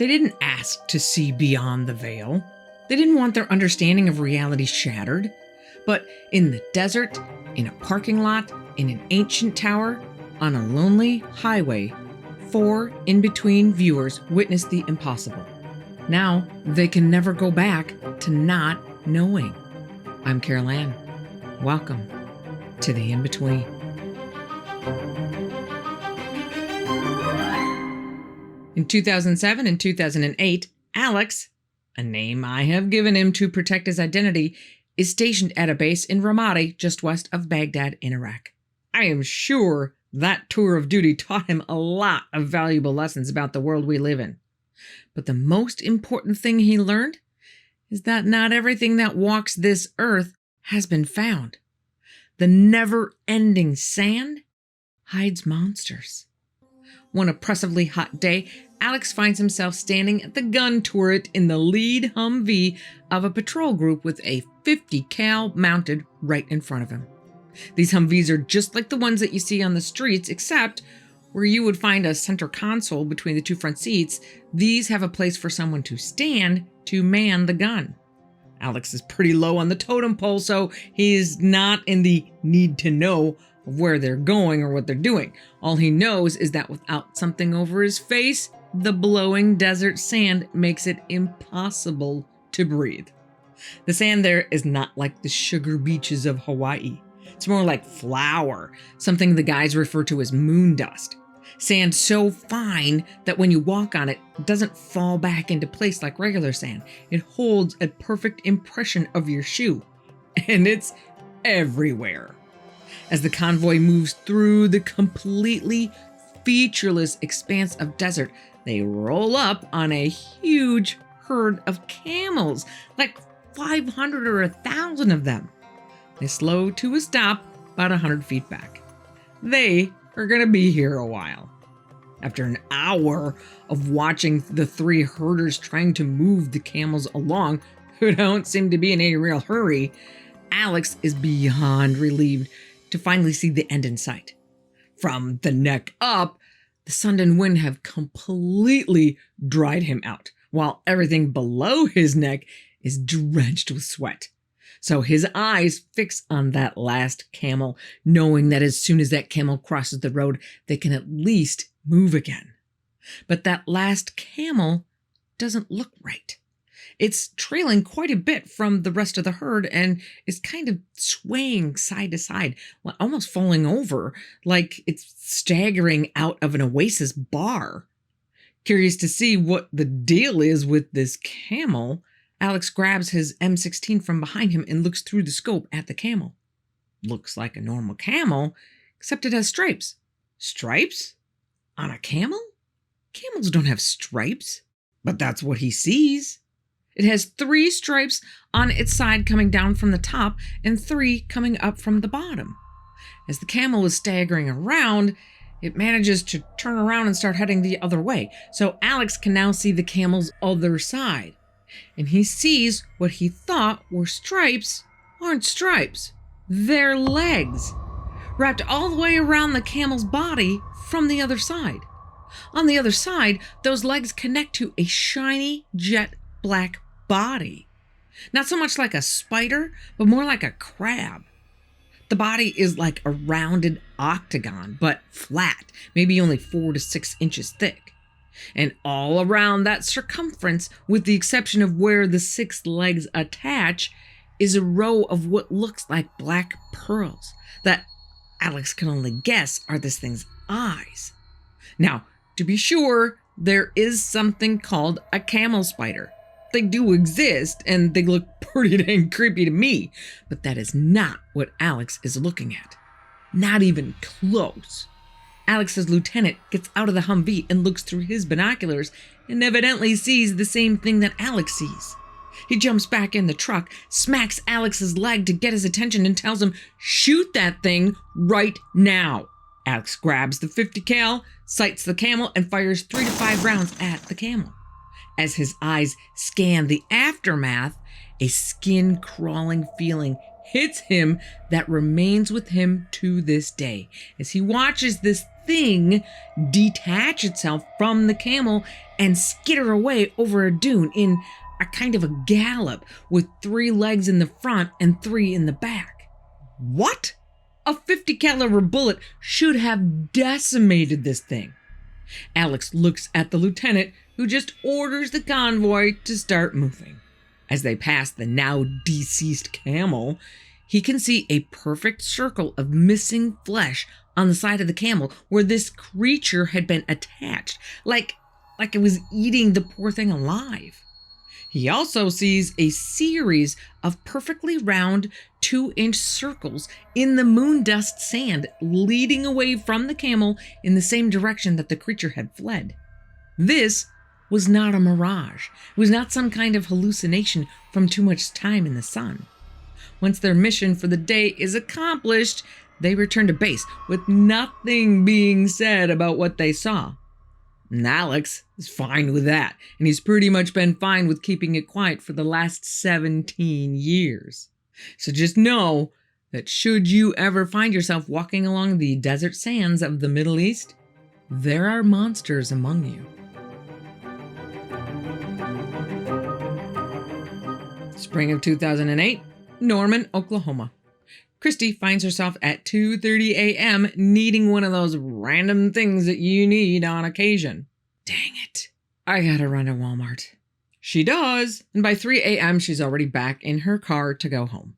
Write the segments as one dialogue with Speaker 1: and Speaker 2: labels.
Speaker 1: They didn't ask to see beyond the veil. They didn't want their understanding of reality shattered. But in the desert, in a parking lot, in an ancient tower, on a lonely highway, 4 in-between viewers witnessed the impossible. Now they can never go back to not knowing. I'm Carol Ann. Welcome to the In-Between. In 2007 and 2008, Alex, a name I have given him to protect his identity, is stationed at a base in Ramadi, just west of Baghdad in Iraq. I am sure that tour of duty taught him a lot of valuable lessons about the world we live in. But the most important thing he learned is that not everything that walks this earth has been found. The never-ending sand hides monsters. One oppressively hot day, Alex finds himself standing at the gun turret in the lead Humvee of a patrol group with a 50 cal mounted right in front of him. These Humvees are just like the ones that you see on the streets, except where you would find a center console between the two front seats, these have a place for someone to stand to man the gun. Alex is pretty low on the totem pole, so he's not in the need to know of where they're going or what they're doing. All he knows is that without something over his face, the blowing desert sand makes it impossible to breathe. The sand there is not like the sugar beaches of Hawaii. It's more like flour, something the guys refer to as moon dust. Sand so fine that when you walk on it, it doesn't fall back into place like regular sand. It holds a perfect impression of your shoe. And it's everywhere. As the convoy moves through the completely featureless expanse of desert, they roll up on a huge herd of camels, like 500 or 1,000 of them. They slow to a stop about 100 feet back. They are going to be here a while. After an hour of watching the 3 herders trying to move the camels along, who don't seem to be in any real hurry, Alex is beyond relieved to finally see the end in sight. From the neck up, the sun and wind have completely dried him out, while everything below his neck is drenched with sweat. So his eyes fix on that last camel, knowing that as soon as that camel crosses the road, they can at least move again. But that last camel doesn't look right. It's trailing quite a bit from the rest of the herd and is kind of swaying side to side, almost falling over, like it's staggering out of an Oasis bar. Curious to see what the deal is with this camel, Alex grabs his M16 from behind him and looks through the scope at the camel. Looks like a normal camel, except it has stripes. Stripes? On a camel? Camels don't have stripes. But that's what he sees. It has 3 stripes on its side coming down from the top and 3 coming up from the bottom. As the camel is staggering around, it manages to turn around and start heading the other way. So Alex can now see the camel's other side. And he sees what he thought were stripes aren't stripes. They're legs, wrapped all the way around the camel's body from the other side. On the other side, those legs connect to a shiny jet black body. Not so much like a spider, but more like a crab. The body is like a rounded octagon, but flat, maybe only 4 to 6 inches thick. And all around that circumference, with the exception of where the 6 legs attach, is a row of what looks like black pearls that Alex can only guess are this thing's eyes. Now, to be sure, there is something called a camel spider. They do exist, and they look pretty dang creepy to me, but that is not what Alex is looking at. Not even close. Alex's lieutenant gets out of the Humvee and looks through his binoculars and evidently sees the same thing that Alex sees. He jumps back in the truck, smacks Alex's leg to get his attention and tells him, "Shoot that thing right now." Alex grabs the 50 cal, sights the camel, and fires 3 to 5 rounds at the camel. As his eyes scan the aftermath, a skin-crawling feeling hits him that remains with him to this day as he watches this thing detach itself from the camel and skitter away over a dune in a kind of a gallop with 3 legs in the front and 3 in the back. What? A 50 caliber bullet should have decimated this thing. Alex looks at the lieutenant, who just orders the convoy to start moving. As they pass the now deceased camel, he can see a perfect circle of missing flesh on the side of the camel where this creature had been attached, like it was eating the poor thing alive. He also sees a series of perfectly round 2-inch circles in the moon dust sand leading away from the camel in the same direction that the creature had fled. This was not a mirage. It was not some kind of hallucination from too much time in the sun. Once their mission for the day is accomplished, they return to base with nothing being said about what they saw. And Alex is fine with that, and he's pretty much been fine with keeping it quiet for the last 17 years. So just know that should you ever find yourself walking along the desert sands of the Middle East, there are monsters among you. Spring of 2008, Norman, Oklahoma. Christy finds herself at 2:30 a.m. needing one of those random things that you need on occasion. Dang it. I gotta run to Walmart. She does, and by 3 a.m. she's already back in her car to go home.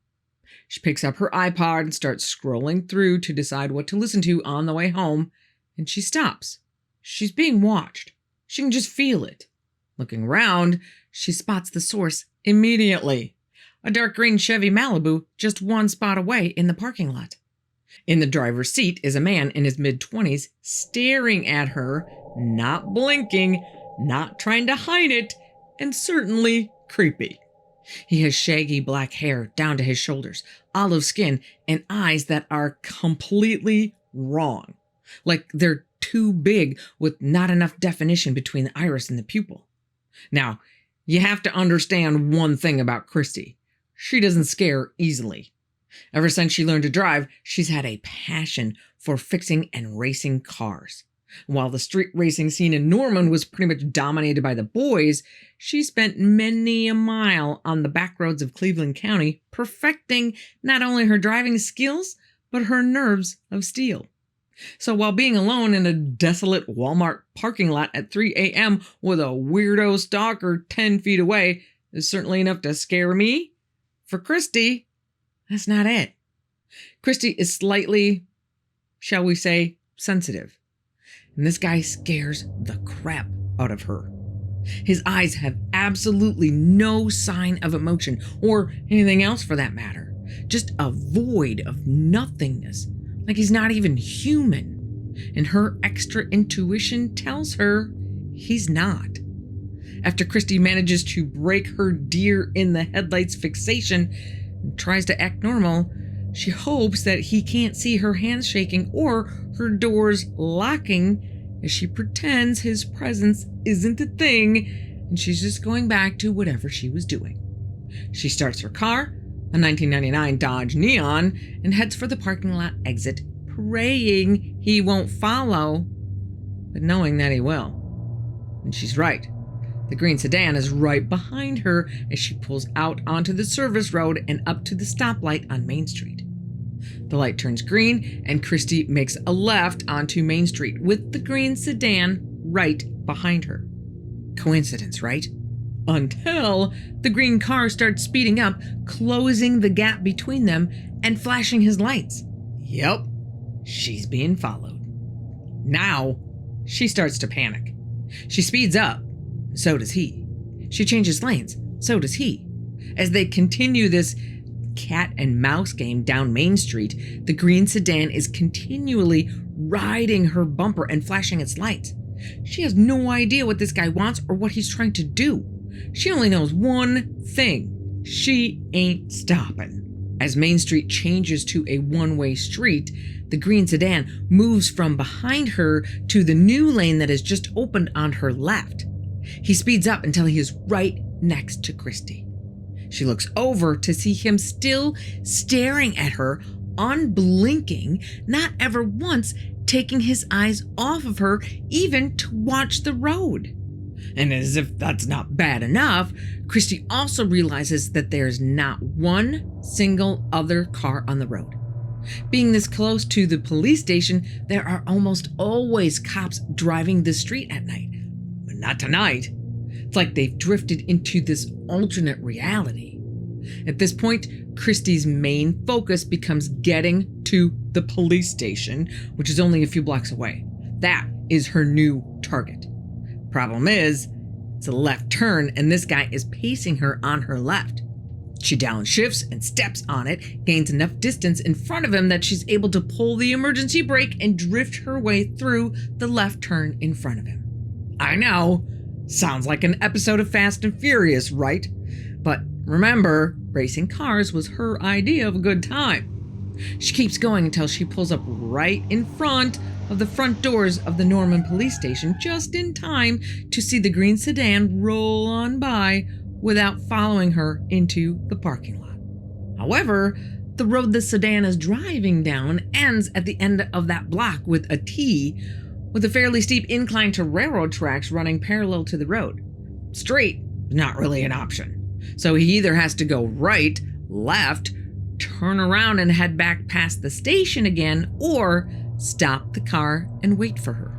Speaker 1: She picks up her iPod and starts scrolling through to decide what to listen to on the way home, and she stops. She's being watched. She can just feel it. Looking around, she spots the source immediately. A dark green Chevy Malibu just 1 spot away in the parking lot. In the driver's seat is a man in his mid-20s staring at her, not blinking, not trying to hide it, and certainly creepy. He has shaggy black hair down to his shoulders, olive skin, and eyes that are completely wrong. Like they're too big with not enough definition between the iris and the pupil. Now, you have to understand one thing about Christy. She doesn't scare easily. Ever since she learned to drive, she's had a passion for fixing and racing cars. While the street racing scene in Norman was pretty much dominated by the boys, she spent many a mile on the back roads of Cleveland County perfecting not only her driving skills, but her nerves of steel. So while being alone in a desolate Walmart parking lot at 3 a.m. with a weirdo stalker 10 feet away is certainly enough to scare me, for Christy, that's not it. Christy is slightly, shall we say, sensitive. And this guy scares the crap out of her. His eyes have absolutely no sign of emotion, or anything else for that matter. Just a void of nothingness, like he's not even human. And her extra intuition tells her he's not. After Christy manages to break her deer in the headlights fixation and tries to act normal, she hopes that he can't see her hands shaking or her doors locking as she pretends his presence isn't a thing and she's just going back to whatever she was doing. She starts her car, a 1999 Dodge Neon, and heads for the parking lot exit, praying he won't follow, but knowing that he will. And she's right. The green sedan is right behind her as she pulls out onto the service road and up to the stoplight on Main Street. The light turns green and Christy makes a left onto Main Street with the green sedan right behind her. Coincidence, right? Until the green car starts speeding up, closing the gap between them and flashing his lights. Yep, she's being followed. Now, she starts to panic. She speeds up. So does he. She changes lanes. So does he. As they continue this cat and mouse game down Main Street, the green sedan is continually riding her bumper and flashing its lights. She has no idea what this guy wants or what he's trying to do. She only knows one thing. She ain't stopping. As Main Street changes to a one-way street, the green sedan moves from behind her to the new lane that has just opened on her left. He speeds up until he is right next to Christy. She looks over to see him still staring at her, unblinking, not ever once taking his eyes off of her, even to watch the road. And as if that's not bad enough, Christy also realizes that there's not one single other car on the road. Being this close to the police station, there are almost always cops driving the street at night. But not tonight. It's like they've drifted into this alternate reality. At this point, Christy's main focus becomes getting to the police station, which is only a few blocks away. That is her new target. Problem is, it's a left turn and this guy is pacing her on her left. She downshifts and steps on it, gains enough distance in front of him that she's able to pull the emergency brake and drift her way through the left turn in front of him. I know, sounds like an episode of Fast and Furious, right? But remember, racing cars was her idea of a good time. She keeps going until she pulls up right in front of the front doors of the Norman police station, just in time to see the green sedan roll on by without following her into the parking lot. However, the road the sedan is driving down ends at the end of that block with a T, with a fairly steep incline to railroad tracks running parallel to the road. Straight, not really an option. So he either has to go right, left, turn around and head back past the station again, or stop the car and wait for her.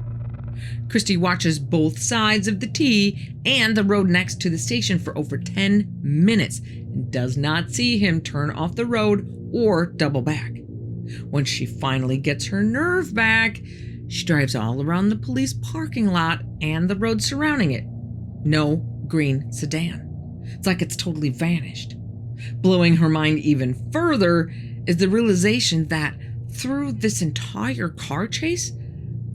Speaker 1: Christy watches both sides of the T and the road next to the station for over 10 minutes and does not see him turn off the road or double back. Once she finally gets her nerve back, she drives all around the police parking lot and the road surrounding it. No green sedan. It's like it's totally vanished. Blowing her mind even further is the realization that through this entire car chase,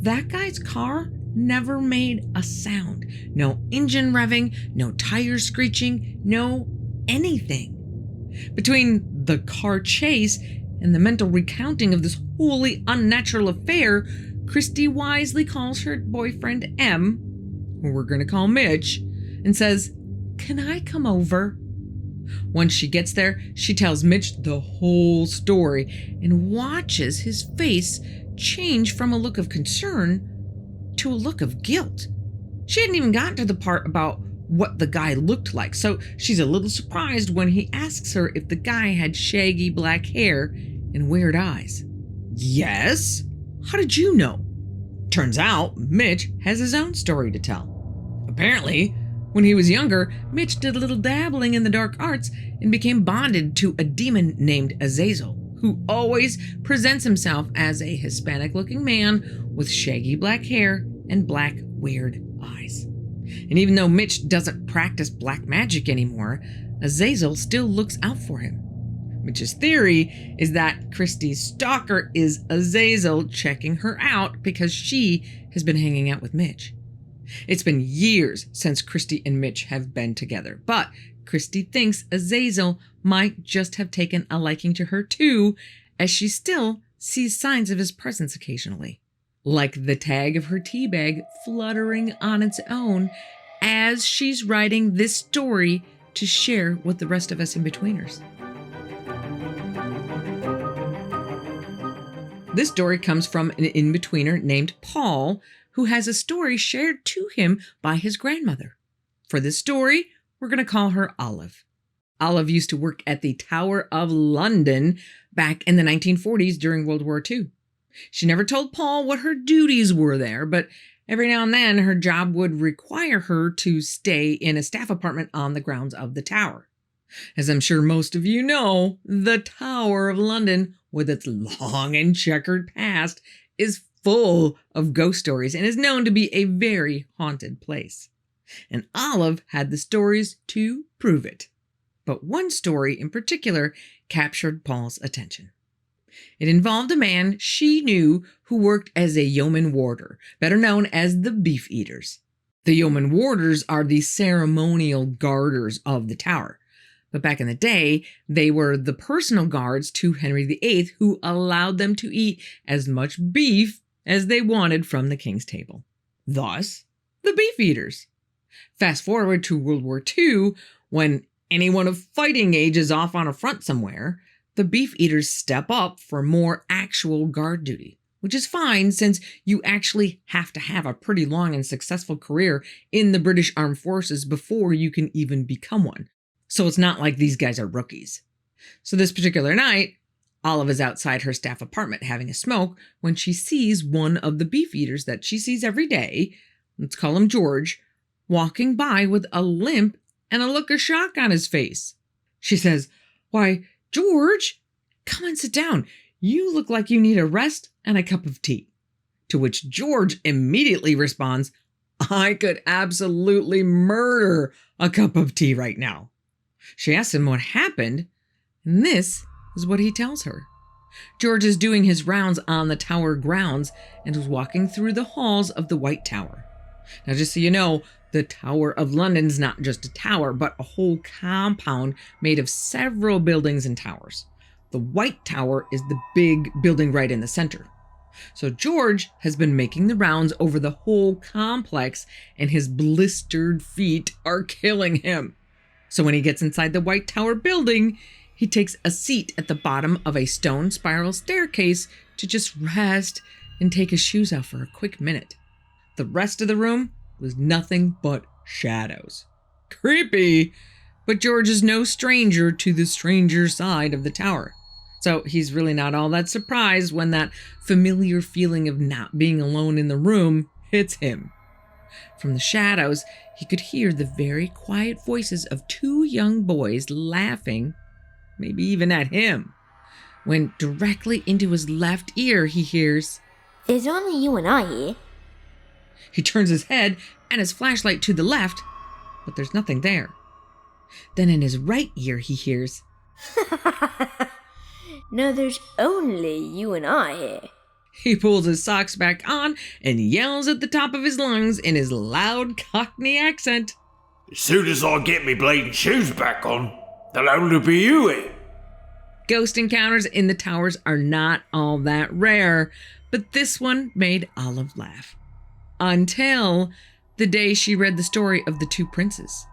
Speaker 1: that guy's car never made a sound. No engine revving, no tires screeching, no anything. Between the car chase and the mental recounting of this wholly unnatural affair, Christy wisely calls her boyfriend M, who we're going to call Mitch, and says, "Can I come over?" Once she gets there, she tells Mitch the whole story and watches his face change from a look of concern to a look of guilt. She hadn't even gotten to the part about what the guy looked like, so she's a little surprised when he asks her if the guy had shaggy black hair and weird eyes. Yes? How did you know? Turns out Mitch has his own story to tell. Apparently, when he was younger, Mitch did a little dabbling in the dark arts and became bonded to a demon named Azazel, who always presents himself as a Hispanic-looking man with shaggy black hair and black, weird eyes. And even though Mitch doesn't practice black magic anymore, Azazel still looks out for him. Mitch's theory is that Christy's stalker is Azazel checking her out because she has been hanging out with Mitch. It's been years since Christy and Mitch have been together, but Christy thinks Azazel might just have taken a liking to her too, as she still sees signs of his presence occasionally, like the tag of her tea bag fluttering on its own as she's writing this story to share with the rest of us in-betweeners. This story comes from an in-betweener named Paul, who has a story shared to him by his grandmother. For this story, we're going to call her Olive. Olive used to work at the Tower of London back in the 1940s during World War II. She never told Paul what her duties were there, but every now and then her job would require her to stay in a staff apartment on the grounds of the tower. As I'm sure most of you know, the Tower of London, with its long and checkered past, is full of ghost stories and is known to be a very haunted place. And Olive had the stories to prove it. But one story in particular captured Paul's attention. It involved a man she knew who worked as a yeoman warder, better known as the Beefeaters. The yeoman warders are the ceremonial guarders of the tower. But back in the day, they were the personal guards to Henry VIII, who allowed them to eat as much beef as they wanted from the king's table. Thus, the Beefeaters. Fast forward to World War II, when anyone of fighting age is off on a front somewhere, the Beefeaters step up for more actual guard duty, which is fine since you actually have to have a pretty long and successful career in the British Armed Forces before you can even become one. So it's not like these guys are rookies. So this particular night, Olive is outside her staff apartment having a smoke when she sees one of the Beefeaters that she sees every day, let's call him George, walking by with a limp and a look of shock on his face. She says, "Why, George, come and sit down. You look like you need a rest and a cup of tea." To which George immediately responds, "I could absolutely murder a cup of tea right now." She asks him what happened, and this is what he tells her. George is doing his rounds on the tower grounds and was walking through the halls of the White Tower. Now, just so you know, the Tower of London's not just a tower, but a whole compound made of several buildings and towers. The White Tower is the big building right in the center. So George has been making the rounds over the whole complex, and his blistered feet are killing him. So when he gets inside the White Tower building, he takes a seat at the bottom of a stone spiral staircase to just rest and take his shoes off for a quick minute. The rest of the room was nothing but shadows. Creepy, but George is no stranger to the stranger side of the tower. So he's really not all that surprised when that familiar feeling of not being alone in the room hits him. From the shadows, he could hear the very quiet voices of two young boys laughing, maybe even at him, when directly into his left ear he hears,
Speaker 2: "There's only you and I here."
Speaker 1: He turns his head and his flashlight to the left, but there's nothing there. Then in his right ear he hears,
Speaker 2: "No, there's only you and I here."
Speaker 1: He pulls his socks back on and yells at the top of his lungs in his loud Cockney accent,
Speaker 3: "As soon as I get me bleeding shoes back on, there'll only be you here."
Speaker 1: Ghost encounters in the towers are not all that rare, but this one made Olive laugh. Until the day she read the story of the two princes.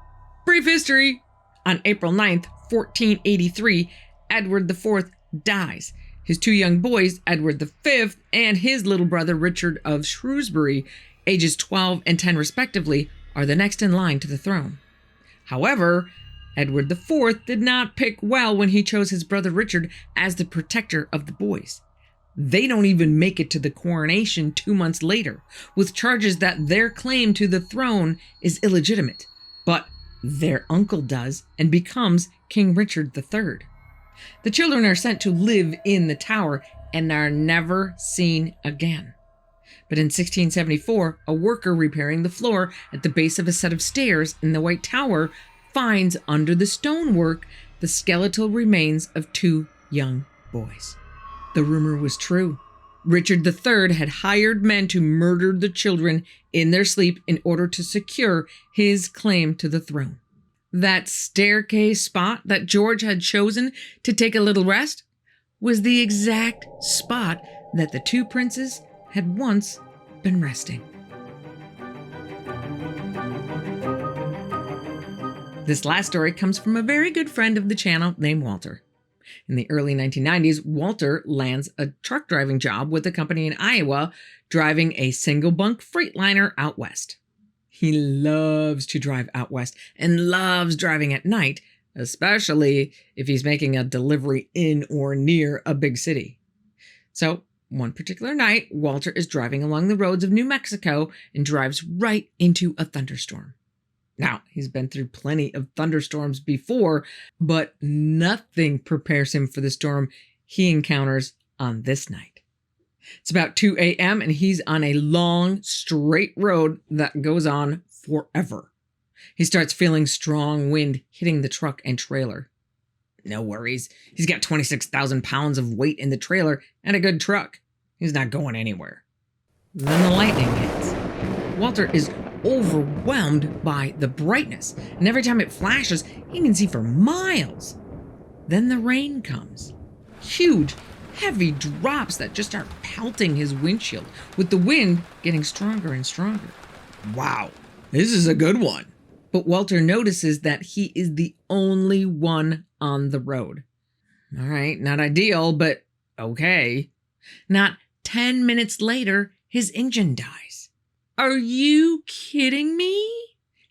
Speaker 1: Brief history. On April 9th, 1483, Edward IV dies. His two young boys, Edward V and his little brother Richard of Shrewsbury, ages 12 and 10 respectively, are the next in line to the throne. However, Edward IV did not pick well when he chose his brother Richard as the protector of the boys. They don't even make it to the coronation 2 months later, with charges that their claim to the throne is illegitimate. But their uncle does and becomes King Richard III. The children are sent to live in the tower and are never seen again. But in 1674, a worker repairing the floor at the base of a set of stairs in the White Tower finds under the stonework the skeletal remains of two young boys. The rumor was true. Richard III had hired men to murder the children in their sleep in order to secure his claim to the throne. That staircase spot that George had chosen to take a little rest was the exact spot that the two princes had once been resting. This last story comes from a very good friend of the channel named Walter. In the early 1990s, Walter lands a truck driving job with a company in Iowa, driving a single bunk Freightliner out west. He loves to drive out west and loves driving at night, especially if he's making a delivery in or near a big city. So one particular night, Walter is driving along the roads of New Mexico and drives right into a thunderstorm. Now, he's been through plenty of thunderstorms before, but nothing prepares him for the storm he encounters on this night. It's about 2 a.m. and he's on a long, straight road that goes on forever. He starts feeling strong wind hitting the truck and trailer. No worries. He's got 26,000 pounds of weight in the trailer and a good truck. He's not going anywhere. Then the lightning hits. Walter is overwhelmed by the brightness, and every time it flashes, he can see for miles. Then the rain comes. Huge, heavy drops that just start pelting his windshield, with the wind getting stronger and stronger. Wow, this is a good one. But Walter notices that he is the only one on the road. All right, not ideal, but okay. Not 10 minutes later, his engine dies. Are you kidding me?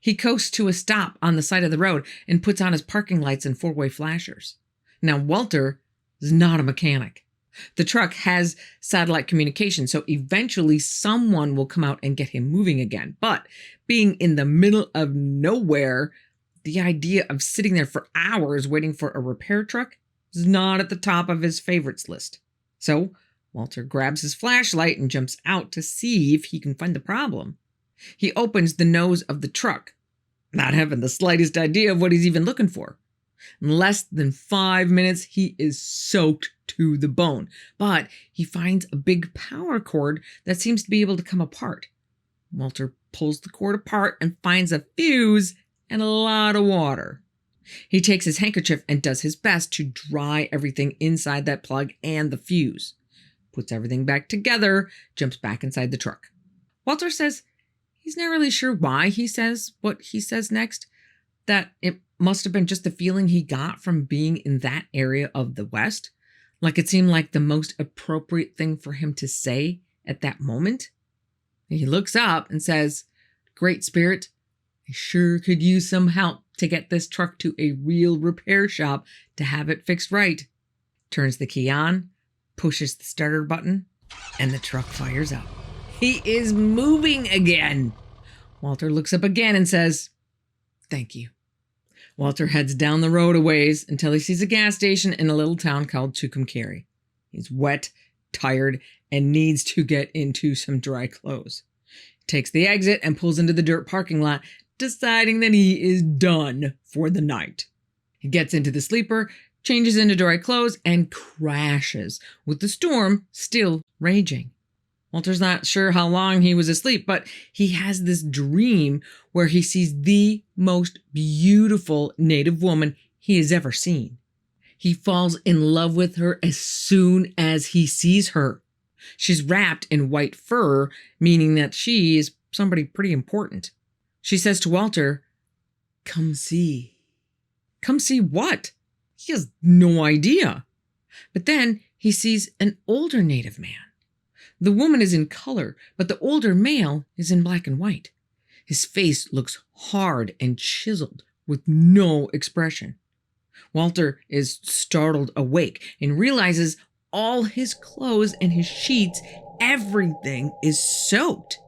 Speaker 1: He coasts to a stop on the side of the road and puts on his parking lights and four-way flashers. Now, Walter is not a mechanic. The truck has satellite communication, so eventually someone will come out and get him moving again. But being in the middle of nowhere, the idea of sitting there for hours waiting for a repair truck is not at the top of his favorites list. So Walter grabs his flashlight and jumps out to see if he can find the problem. He opens the nose of the truck, not having the slightest idea of what he's even looking for. In less than 5 minutes, he is soaked to the bone, but he finds a big power cord that seems to be able to come apart. Walter pulls the cord apart and finds a fuse and a lot of water. He takes his handkerchief and does his best to dry everything inside that plug and the fuse. Puts everything back together, jumps back inside the truck. Walter says he's not really sure why he says what he says next, that it must have been just the feeling he got from being in that area of the West. Like it seemed like the most appropriate thing for him to say at that moment. He looks up and says, "Great Spirit, I sure could use some help to get this truck to a real repair shop to have it fixed right." Turns the key on, pushes the starter button, and the truck fires up. He is moving again. Walter looks up again and says, "Thank you." Walter heads down the road a ways until he sees a gas station in a little town called Tucumcari. He's wet, tired, and needs to get into some dry clothes. He takes the exit and pulls into the dirt parking lot, deciding that he is done for the night. He gets into the sleeper, changes into dry clothes, and crashes, with the storm still raging. Walter's not sure how long he was asleep, but he has this dream where he sees the most beautiful native woman he has ever seen. He falls in love with her as soon as he sees her. She's wrapped in white fur, meaning that she is somebody pretty important. She says to Walter, "Come see." Come see what? He has no idea. But then he sees an older native man. The woman is in color, but the older male is in black and white. His face looks hard and chiseled with no expression. Walter is startled awake and realizes all his clothes and his sheets, everything is soaked.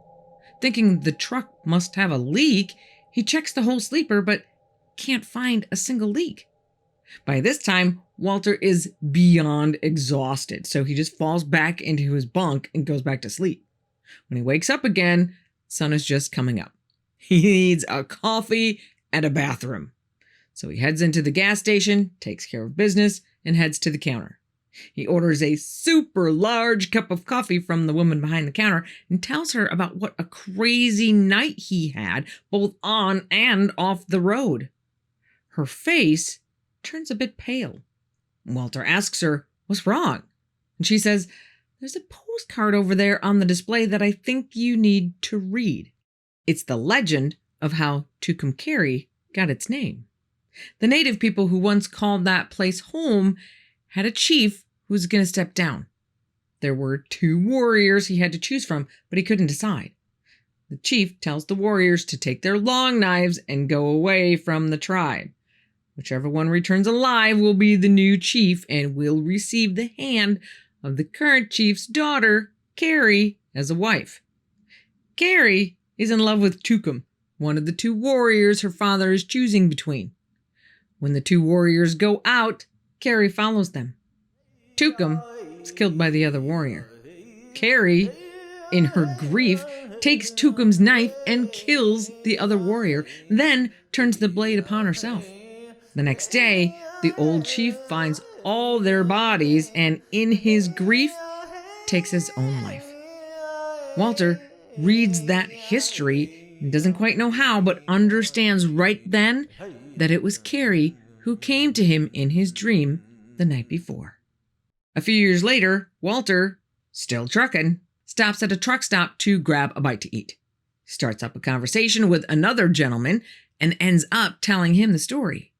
Speaker 1: Thinking the truck must have a leak, he checks the whole sleeper but can't find a single leak. By this time, Walter is beyond exhausted, so he just falls back into his bunk and goes back to sleep. When he wakes up again, the sun is just coming up. He needs a coffee and a bathroom. So he heads into the gas station, takes care of business, and heads to the counter. He orders a super large cup of coffee from the woman behind the counter and tells her about what a crazy night he had, both on and off the road. Her face turns a bit pale. Walter asks her, "What's wrong?" And she says, "There's a postcard over there on the display that I think you need to read. It's the legend of how Tucumcari got its name. The native people who once called that place home had a chief who was going to step down. There were 2 warriors he had to choose from, but he couldn't decide. The chief tells the warriors to take their long knives and go away from the tribe. Whichever one returns alive will be the new chief and will receive the hand of the current chief's daughter, Carrie, as a wife. Carrie is in love with Tucum, one of the 2 warriors her father is choosing between. When the 2 warriors go out, Carrie follows them. Tucum is killed by the other warrior. Carrie, in her grief, takes Tucum's knife and kills the other warrior, then turns the blade upon herself. The next day, the old chief finds all their bodies and, in his grief, takes his own life. Walter reads that history and doesn't quite know how, but understands right then that it was Carrie who came to him in his dream the night before. A few years later, Walter, still trucking, stops at a truck stop to grab a bite to eat. He starts up a conversation with another gentleman, and ends up telling him the story.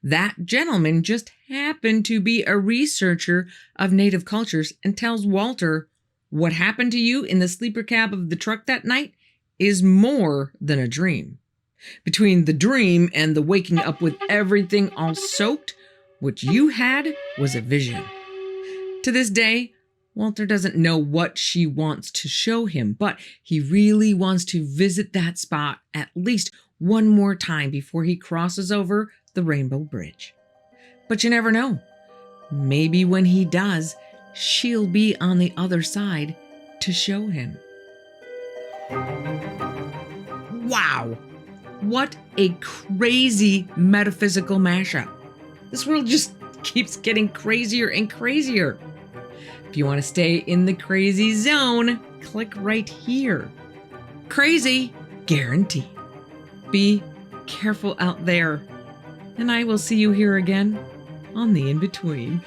Speaker 1: That gentleman just happened to be a researcher of native cultures and tells Walter what happened to you in the sleeper cab of the truck that night is more than a dream. Between the dream and the waking up with everything all soaked, what you had was a vision. To this day, Walter doesn't know what she wants to show him, but he really wants to visit that spot at least one more time before he crosses over the Rainbow Bridge. But you never know. Maybe when he does, she'll be on the other side to show him. Wow! What a crazy metaphysical mashup. This world just keeps getting crazier and crazier. If you want to stay in the crazy zone, click right here. Crazy guarantee. Be careful out there. And I will see you here again on the In-Between.